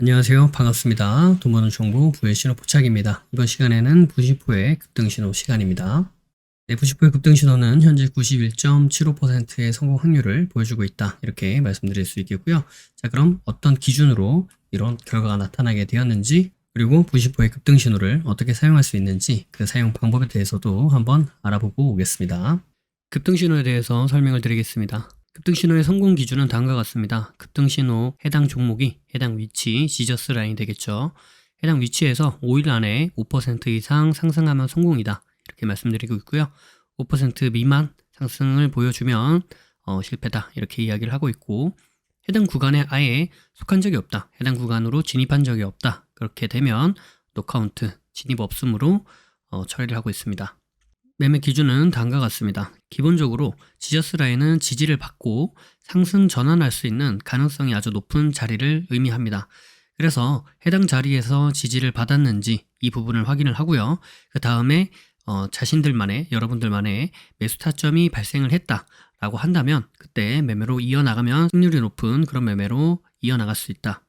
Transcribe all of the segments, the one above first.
안녕하세요. 반갑습니다. 돈버는 정보 부의 신호 포착입니다. 이번 시간에는 부시포의 급등신호 시간입니다. 네, 부시포의 급등신호는 현재 91.75%의 성공 확률을 보여주고 있다. 이렇게 말씀드릴 수 있겠고요. 자, 그럼 어떤 기준으로 이런 결과가 나타나게 되었는지, 그리고 부시포의 급등신호를 어떻게 사용할 수 있는지 그 사용 방법에 대해서도 한번 알아보고 오겠습니다. 급등신호에 대해서 설명을 드리겠습니다. 급등신호의 성공 기준은 다음과 같습니다. 급등신호 해당 종목이 해당 위치, 지저스 라인이 되겠죠. 해당 위치에서 5일 안에 5% 이상 상승하면 성공이다. 이렇게 말씀드리고 있고요. 5% 미만 상승을 보여주면 실패다. 이렇게 이야기를 하고 있고, 해당 구간에 아예 속한 적이 없다. 해당 구간으로 진입한 적이 없다. 그렇게 되면 노카운트, 진입 없음으로 처리를 하고 있습니다. 매매 기준은 다음과 같습니다. 기본적으로 지저스 라인은 지지를 받고 상승 전환할 수 있는 가능성이 아주 높은 자리를 의미합니다. 그래서 해당 자리에서 지지를 받았는지 이 부분을 확인을 하고요. 그 다음에 자신들만의, 여러분들만의 매수 타점이 발생을 했다라고 한다면 그때 매매로 이어나가면 승률이 높은 그런 매매로 이어나갈 수 있다.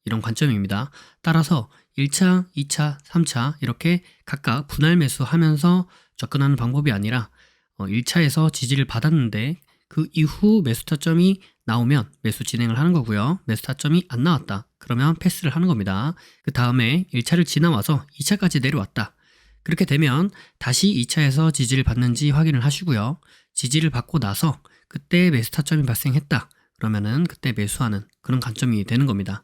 이런 관점입니다. 따라서 1차, 2차, 3차 이렇게 각각 분할 매수하면서 접근하는 방법이 아니라 1차에서 지지를 받았는데 그 이후 매수 타점이 나오면 매수 진행을 하는 거고요. 매수 타점이 안 나왔다. 그러면 패스를 하는 겁니다. 그 다음에 1차를 지나와서 2차까지 내려왔다. 그렇게 되면 다시 2차에서 지지를 받는지 확인을 하시고요. 지지를 받고 나서 그때 매수 타점이 발생했다. 그러면은 그때 매수하는 그런 관점이 되는 겁니다.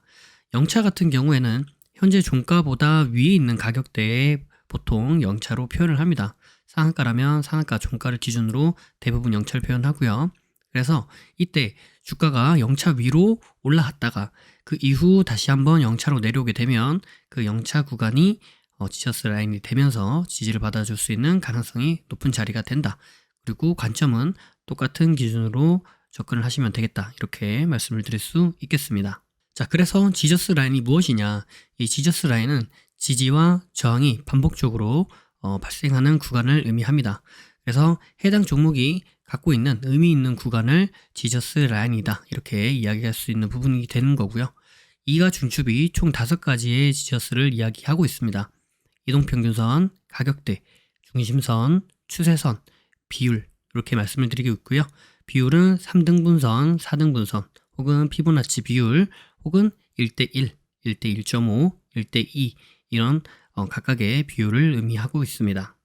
0차 같은 경우에는 현재 종가보다 위에 있는 가격대에 보통 0차로 표현을 합니다. 상한가라면 상한가 종가를 기준으로 대부분 0차를 표현하고요. 그래서 이때 주가가 0차 위로 올라갔다가 그 이후 다시 한번 0차로 내려오게 되면 그 0차 구간이 지저스 라인이 되면서 지지를 받아줄 수 있는 가능성이 높은 자리가 된다. 그리고 관점은 똑같은 기준으로 접근을 하시면 되겠다. 이렇게 말씀을 드릴 수 있겠습니다. 자, 그래서 지저스 라인이 무엇이냐? 이 지저스 라인은 지지와 저항이 반복적으로 발생하는 구간을 의미합니다. 그래서 해당 종목이 갖고 있는 의미 있는 구간을 지저스 라인이다. 이렇게 이야기할 수 있는 부분이 되는 거고요. 이가 중첩이 총 5가지의 지저스를 이야기하고 있습니다. 이동평균선, 가격대, 중심선, 추세선, 비율 이렇게 말씀을 드리고 있고요. 비율은 3등분선, 4등분선 혹은 피보나치 비율 혹은 1대1, 1대1.5, 1대2 이런 각각의 비율을 의미하고 있습니다.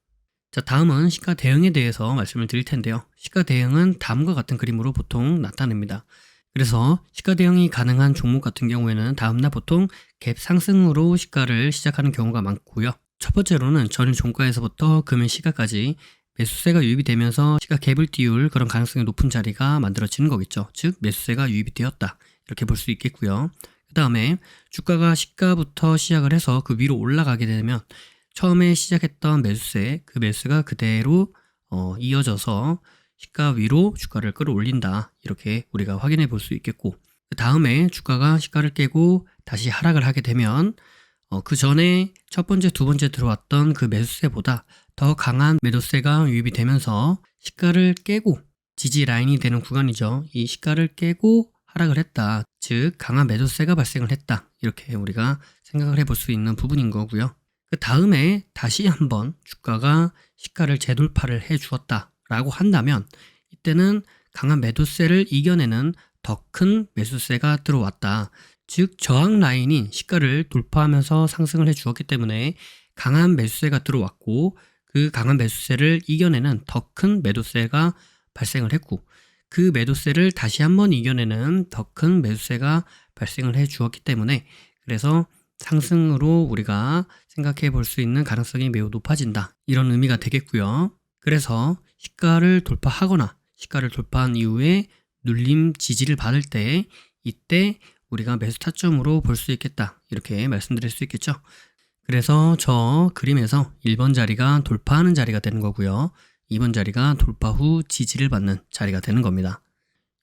자, 다음은 시가 대응에 대해서 말씀을 드릴 텐데요. 시가 대응은 다음과 같은 그림으로 보통 나타냅니다. 그래서 시가 대응이 가능한 종목 같은 경우에는 다음날 보통 갭 상승으로 시가를 시작하는 경우가 많고요. 첫 번째로는 전일 종가에서부터 금일 시가까지 매수세가 유입이 되면서 시가 갭을 띄울 그런 가능성이 높은 자리가 만들어지는 거겠죠. 즉 매수세가 유입이 되었다. 이렇게 볼 수 있겠고요. 그 다음에 주가가 시가부터 시작을 해서 그 위로 올라가게 되면 처음에 시작했던 매수세, 그 매수가 그대로 이어져서 시가 위로 주가를 끌어올린다. 이렇게 우리가 확인해 볼 수 있겠고, 그 다음에 주가가 시가를 깨고 다시 하락을 하게 되면 그 전에 첫 번째, 두 번째 들어왔던 그 매수세보다 더 강한 매도세가 유입이 되면서 시가를 깨고 지지 라인이 되는 구간이죠. 이 시가를 깨고 하락을 했다. 즉 강한 매도세가 발생을 했다. 이렇게 우리가 생각을 해볼 수 있는 부분인 거고요. 그 다음에 다시 한번 주가가 시가를 재돌파를 해 주었다 라고 한다면 이때는 강한 매도세를 이겨내는 더 큰 매수세가 들어왔다. 즉 저항 라인인 시가를 돌파하면서 상승을 해 주었기 때문에 강한 매수세가 들어왔고 그 강한 매수세를 이겨내는 더 큰 매도세가 발생을 했고 그 매도세를 다시 한번 이겨내는 더 큰 매수세가 발생을 해 주었기 때문에 그래서 상승으로 우리가 생각해 볼 수 있는 가능성이 매우 높아진다. 이런 의미가 되겠고요. 그래서 시가를 돌파하거나 시가를 돌파한 이후에 눌림 지지를 받을 때 이때 우리가 매수 타점으로 볼 수 있겠다. 이렇게 말씀드릴 수 있겠죠. 그래서 저 그림에서 1번 자리가 돌파하는 자리가 되는 거고요. 2번 자리가 돌파 후 지지를 받는 자리가 되는 겁니다.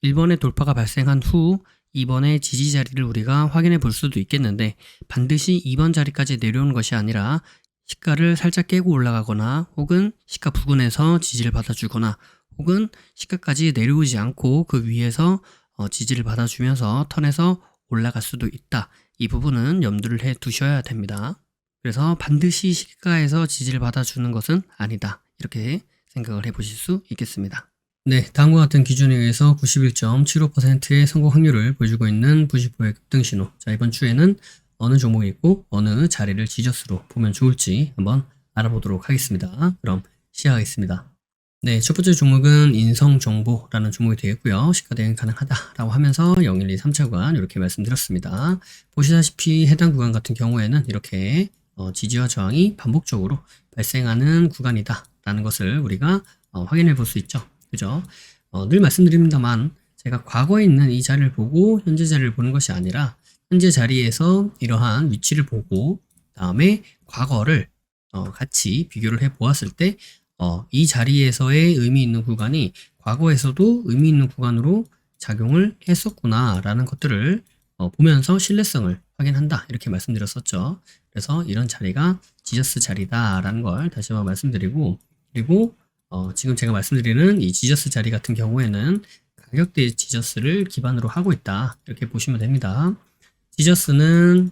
1번의 돌파가 발생한 후 2번의 지지 자리를 우리가 확인해 볼 수도 있겠는데 반드시 2번 자리까지 내려오는 것이 아니라 시가를 살짝 깨고 올라가거나 혹은 시가 부근에서 지지를 받아주거나 혹은 시가까지 내려오지 않고 그 위에서 지지를 받아주면서 턴에서 올라갈 수도 있다. 이 부분은 염두를 해 두셔야 됩니다. 그래서 반드시 시가에서 지지를 받아주는 것은 아니다. 이렇게 생각을 해보실 수 있겠습니다. 네, 다음과 같은 기준에 의해서 91.75%의 성공 확률을 보여주고 있는 부시포의 급등 신호. 자, 이번 주에는 어느 종목이 있고 어느 자리를 지저스로 보면 좋을지 한번 알아보도록 하겠습니다. 그럼 시작하겠습니다. 네, 첫 번째 종목은 인성정보라는 종목이 되겠고요. 시가 대응 가능하다라고 하면서 0, 1, 2, 3차 구간 이렇게 말씀드렸습니다. 보시다시피 해당 구간 같은 경우에는 이렇게 지지와 저항이 반복적으로 발생하는 구간이다라는 것을 우리가 확인해 볼 수 있죠. 그죠? 늘 말씀드립니다만 제가 과거에 있는 이 자리를 보고 현재 자리를 보는 것이 아니라 현재 자리에서 이러한 위치를 보고 다음에 과거를 같이 비교를 해 보았을 때 이 자리에서의 의미 있는 구간이 과거에서도 의미 있는 구간으로 작용을 했었구나 라는 것들을 보면서 신뢰성을 확인한다 이렇게 말씀드렸었죠. 그래서 이런 자리가 지저스 자리다 라는 걸 다시 한번 말씀드리고, 그리고 지금 제가 말씀드리는 이 지저스 자리 같은 경우에는 가격대 지저스를 기반으로 하고 있다 이렇게 보시면 됩니다. 지저스는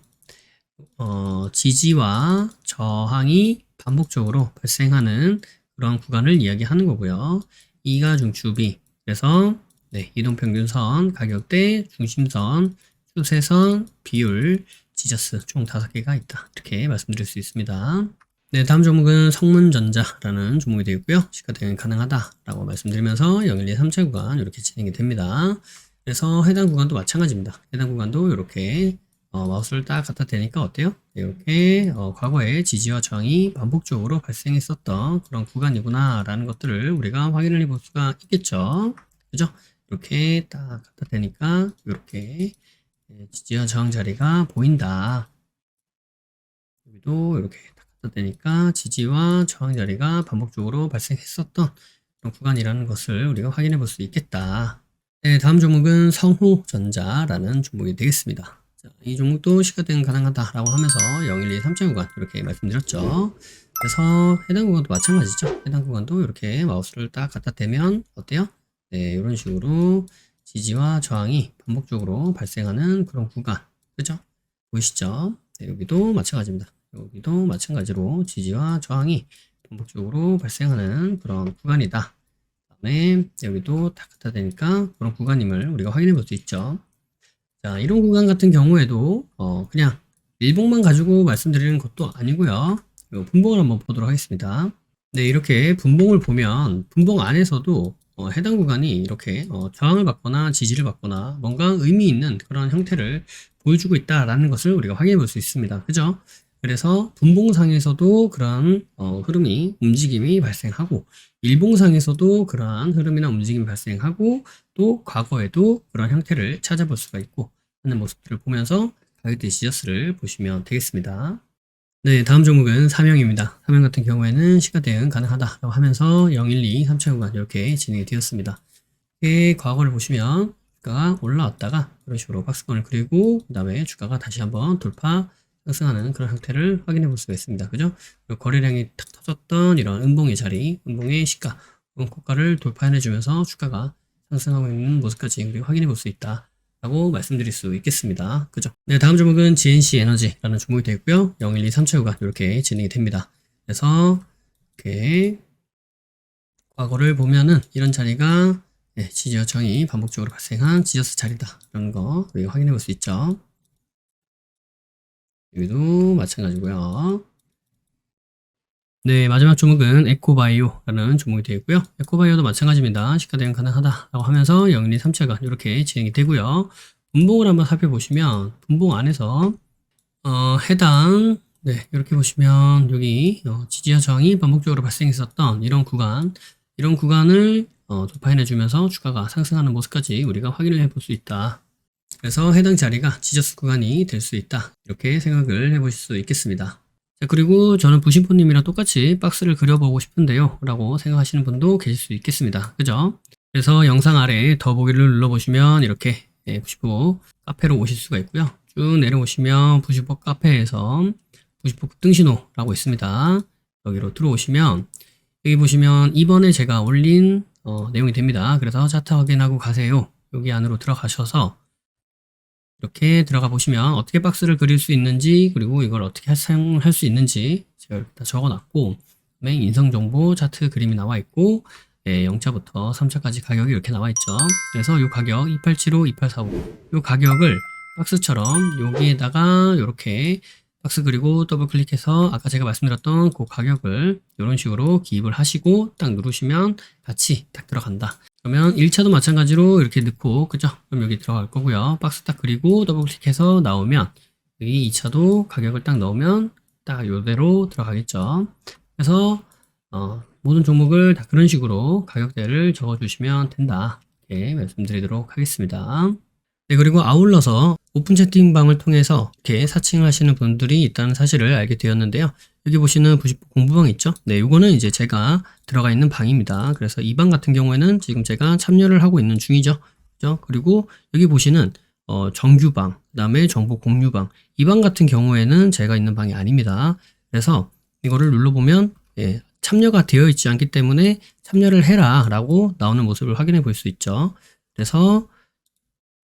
지지와 저항이 반복적으로 발생하는 그런 구간을 이야기하는 거고요. 이가 중추비, 그래서 네, 이동평균선, 가격대, 중심선, 추세선, 비율, 지저스 총 5개가 있다. 이렇게 말씀드릴 수 있습니다. 네, 다음 종목은 성문전자라는 종목이 되겠고요. 시가 대응이 가능하다라고 말씀드리면서 0, 1, 2, 3차 구간 이렇게 진행이 됩니다. 그래서 해당 구간도 마찬가지입니다. 해당 구간도 이렇게 마우스를 딱 갖다 대니까 어때요? 이렇게 과거에 지지와 저항이 반복적으로 발생했었던 그런 구간이구나 라는 것들을 우리가 확인을 해볼 수가 있겠죠. 그죠? 이렇게 딱 갖다 대니까 이렇게 지지와 저항 자리가 보인다. 여기도 이렇게 딱 갖다 대니까 지지와 저항 자리가 반복적으로 발생했었던 그런 구간이라는 것을 우리가 확인해 볼 수 있겠다. 네, 다음 종목은 성호전자라는 종목이 되겠습니다. 자, 이 종목도 시가 대응 가능하다라고 하면서 0, 1, 2, 3차 구간 이렇게 말씀드렸죠. 그래서 해당 구간도 마찬가지죠. 해당 구간도 이렇게 마우스를 딱 갖다 대면 어때요? 네, 이런 식으로 지지와 저항이 반복적으로 발생하는 그런 구간, 그죠? 보이시죠? 네, 여기도 마찬가지입니다. 여기도 마찬가지로 지지와 저항이 반복적으로 발생하는 그런 구간이다. 그다음에 여기도 딱 갖다 대니까 그런 구간임을 우리가 확인해 볼 수 있죠. 자, 이런 구간 같은 경우에도 그냥 일봉만 가지고 말씀드리는 것도 아니고요. 분봉을 한번 보도록 하겠습니다. 네, 이렇게 분봉을 보면 분봉 안에서도 해당 구간이 이렇게 저항을 받거나 지지를 받거나 뭔가 의미 있는 그런 형태를 보여주고 있다라는 것을 우리가 확인해 볼 수 있습니다. 그죠? 그래서 분봉상에서도 그러한 흐름이 움직임이 발생하고 일봉상에서도 그러한 흐름이나 움직임이 발생하고 또 과거에도 그런 형태를 찾아볼 수가 있고 하는 모습들을 보면서 가격대 지저스를 보시면 되겠습니다. 네, 다음 종목은 사명입니다. 사명 같은 경우에는 시가 대응 가능하다라고 하면서 0, 1, 2, 3차 구간 이렇게 진행이 되었습니다. 과거를 보시면 주가가 올라왔다가 이런 식으로 박스권을 그리고 그 다음에 주가가 다시 한번 돌파 상승하는 그런 형태를 확인해 볼 수가 있습니다. 그죠? 그리고 거래량이 탁 터졌던 이런 음봉의 자리, 음봉의 시가, 고가를 돌파해내주면서 주가가 상승하고 있는 모습까지 우리가 확인해 볼 수 있다 라고 말씀드릴 수 있겠습니다. 그죠? 네, 다음 종목은 GNC 에너지라는 종목이 되겠고요. 0, 1, 2, 3차 구간 이렇게 진행이 됩니다. 그래서 이렇게 과거를 보면은 이런 자리가 지지와 저항이 반복적으로 발생한 지저스 자리다라는 거 우리가 확인해 볼 수 있죠. 여기도 마찬가지고요. 네, 마지막 종목은 에코바이오라는 종목이 되겠고요. 에코바이오도 마찬가지입니다. 시가 대응 가능하다라고 하면서 0, 1, 2, 3차가 이렇게 진행이 되고요. 분봉을 한번 살펴보시면 분봉 안에서 해당 이렇게 보시면 여기 지지와 저항이 반복적으로 발생했었던 이런 구간을 돌파해내주면서 주가가 상승하는 모습까지 우리가 확인을 해볼 수 있다. 그래서 해당 자리가 지저스 구간이 될 수 있다. 이렇게 생각을 해보실 수 있겠습니다. 자, 그리고 저는 부심포님이랑 똑같이 박스를 그려보고 싶은데요 라고 생각하시는 분도 계실 수 있겠습니다. 그죠? 그래서 영상 아래에 더보기를 눌러보시면 이렇게 부시포 카페로 오실 수가 있고요. 쭉 내려오시면 부시포 카페에서 부시포 급등신호라고 있습니다. 여기로 들어오시면 여기 보시면 이번에 제가 올린 내용이 됩니다. 그래서 차트 확인하고 가세요. 여기 안으로 들어가셔서 이렇게 들어가 보시면 어떻게 박스를 그릴 수 있는지, 그리고 이걸 어떻게 사용할 수 있는지 제가 이렇게 다 적어놨고, 그다음에 인성정보 차트 그림이 나와 있고, 0차부터 3차까지 가격이 이렇게 나와 있죠. 그래서 이 가격 2875, 2845, 이 가격을 박스처럼 여기에다가 이렇게 박스 그리고 더블 클릭해서 아까 제가 말씀드렸던 그 가격을 이런 식으로 기입을 하시고 딱 누르시면 같이 딱 들어간다. 그러면 1차도 마찬가지로 이렇게 넣고, 그죠? 그럼 여기 들어갈 거고요. 박스 딱 그리고 더블 클릭해서 나오면 여기 2차도 가격을 딱 넣으면 딱 이대로 들어가겠죠. 그래서 모든 종목을 다 그런 식으로 가격대를 적어주시면 된다. 이렇게 말씀드리도록 하겠습니다. 네, 그리고 아울러서 오픈 채팅방을 통해서 이렇게 사칭을 하시는 분들이 있다는 사실을 알게 되었는데요. 여기 보시는 부식포 공부방 있죠? 네, 이거는 이제 제가 들어가 있는 방입니다. 그래서 이 방 같은 경우에는 지금 제가 참여를 하고 있는 중이죠. 그죠? 그리고 여기 보시는 정규방, 그 다음에 정보 공유방, 이 방 같은 경우에는 제가 있는 방이 아닙니다. 그래서 이거를 눌러보면 참여가 되어 있지 않기 때문에 참여를 해라 라고 나오는 모습을 확인해 볼 수 있죠. 그래서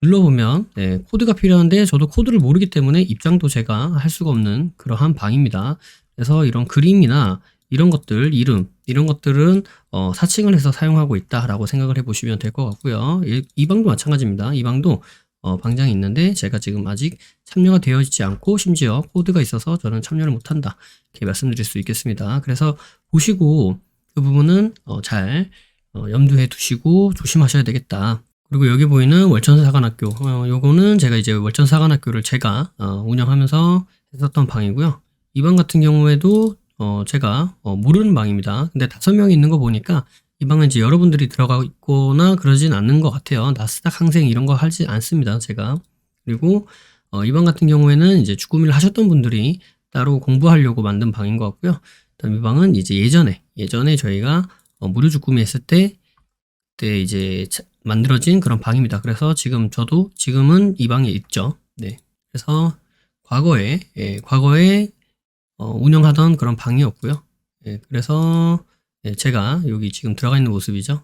눌러보면 코드가 필요한데 저도 코드를 모르기 때문에 입장도 제가 할 수가 없는 그러한 방입니다. 그래서 이런 그림이나 이런 것들, 이름, 이런 것들은 사칭을 해서 사용하고 있다라고 생각을 해보시면 될 것 같고요. 이 방도 마찬가지입니다. 이 방도 방장이 있는데 제가 지금 아직 참여가 되어 있지 않고 심지어 코드가 있어서 저는 참여를 못한다. 이렇게 말씀드릴 수 있겠습니다. 그래서 보시고 그 부분은 잘 염두에 두시고 조심하셔야 되겠다. 그리고 여기 보이는 월천사관학교, 요거는 제가 이제 월천사관학교를 제가 운영하면서 했었던 방이고요. 이 방 같은 경우에도 제가 모르는 방입니다. 근데 5명이 있는 거 보니까 이 방은 이제 여러분들이 들어가 있거나 그러진 않는 것 같아요. 나스닥 항생 이런 거 하지 않습니다, 제가. 그리고 이 방 같은 경우에는 이제 주꾸미를 하셨던 분들이 따로 공부하려고 만든 방인 것 같고요. 그다음 이 방은 이제 예전에 저희가 무료 주꾸미 했을 때 그때 이제 만들어진 그런 방입니다. 그래서 저도 지금은 이 방에 있죠. 네. 그래서 과거에 운영하던 그런 방이었고요. 그래서 제가 여기 지금 들어가 있는 모습이죠.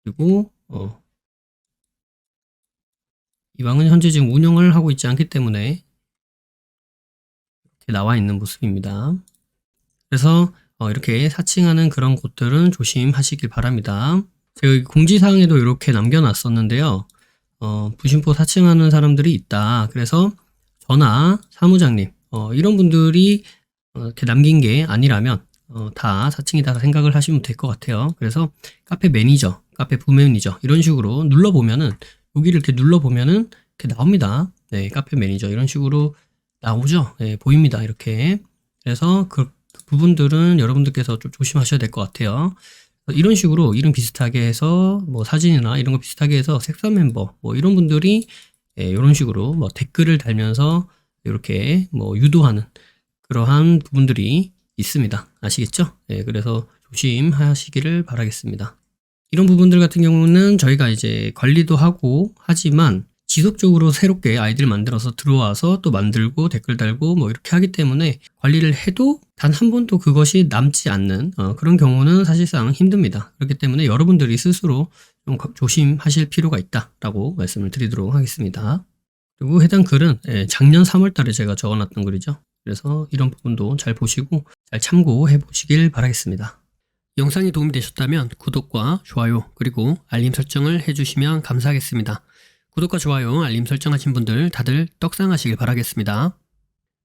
그리고 이 방은 현재 지금 운영을 하고 있지 않기 때문에 이렇게 나와 있는 모습입니다. 그래서 이렇게 사칭하는 그런 곳들은 조심하시길 바랍니다. 제가 공지사항에도 이렇게 남겨놨었는데요. 부심포 사칭하는 사람들이 있다. 그래서 저나 사무장님 이런 분들이 이렇게 남긴 게 아니라면 다 사칭이다 생각을 하시면 될 것 같아요. 그래서 카페 매니저, 카페 부매니저 이런 식으로 눌러보면은 여기를 이렇게 눌러보면은 이렇게 나옵니다. 네, 카페 매니저 이런 식으로 나오죠. 네, 보입니다. 이렇게. 그래서 그 부분들은 여러분들께서 좀 조심하셔야 될 것 같아요. 이런 식으로 이름 비슷하게 해서 뭐 사진이나 이런 거 비슷하게 해서 색선 멤버 뭐 이런 분들이 이런 식으로 뭐 댓글을 달면서 이렇게 뭐 유도하는 그러한 부분들이 있습니다. 아시겠죠? 그래서 조심하시기를 바라겠습니다. 이런 부분들 같은 경우는 저희가 이제 관리도 하고 하지만 지속적으로 새롭게 아이디를 만들어서 들어와서 또 만들고 댓글 달고 뭐 이렇게 하기 때문에 관리를 해도 단 한 번도 그것이 남지 않는 그런 경우는 사실상 힘듭니다. 그렇기 때문에 여러분들이 스스로 좀 조심하실 필요가 있다라고 말씀을 드리도록 하겠습니다. 그리고 해당 글은 작년 3월 달에 제가 적어놨던 글이죠. 그래서 이런 부분도 잘 보시고 잘 참고해 보시길 바라겠습니다. 영상이 도움이 되셨다면 구독과 좋아요 그리고 알림 설정을 해주시면 감사하겠습니다. 구독과 좋아요, 알림 설정하신 분들 다들 떡상하시길 바라겠습니다.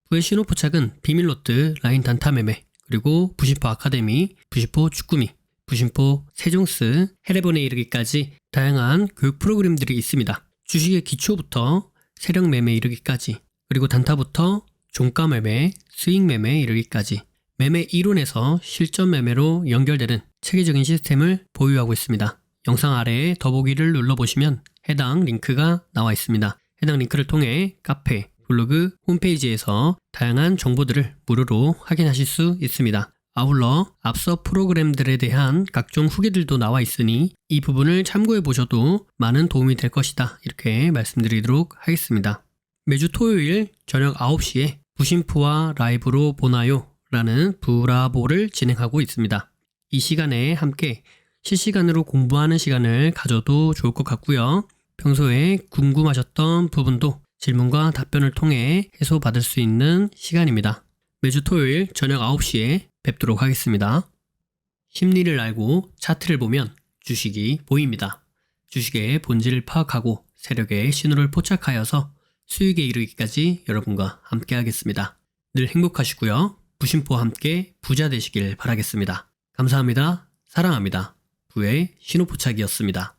부의 신호 포착은 비밀로트, 라인 단타 매매, 그리고 부심포 아카데미, 부심포 주꾸미, 부심포 세종스, 해례본에 이르기까지 다양한 교육 프로그램들이 있습니다. 주식의 기초부터 세력 매매 이르기까지, 그리고 단타부터 종가 매매, 수익 매매 이르기까지 매매 이론에서 실전 매매로 연결되는 체계적인 시스템을 보유하고 있습니다. 영상 아래에 더보기를 눌러보시면 해당 링크가 나와 있습니다. 해당 링크를 통해 카페, 블로그, 홈페이지에서 다양한 정보들을 무료로 확인하실 수 있습니다. 아울러 앞서 프로그램들에 대한 각종 후기들도 나와 있으니 이 부분을 참고해 보셔도 많은 도움이 될 것이다. 이렇게 말씀드리도록 하겠습니다. 매주 토요일 저녁 9시에 부심포와 라이브로 보나요? 라는 부라보를 진행하고 있습니다. 이 시간에 함께 실시간으로 공부하는 시간을 가져도 좋을 것 같고요. 평소에 궁금하셨던 부분도 질문과 답변을 통해 해소받을 수 있는 시간입니다. 매주 토요일 저녁 9시에 뵙도록 하겠습니다. 심리를 알고 차트를 보면 주식이 보입니다. 주식의 본질을 파악하고 세력의 신호를 포착하여서 수익에 이르기까지 여러분과 함께 하겠습니다. 늘 행복하시고요. 부심포와 함께 부자 되시길 바라겠습니다. 감사합니다. 사랑합니다. 부의 신호 포착이었습니다.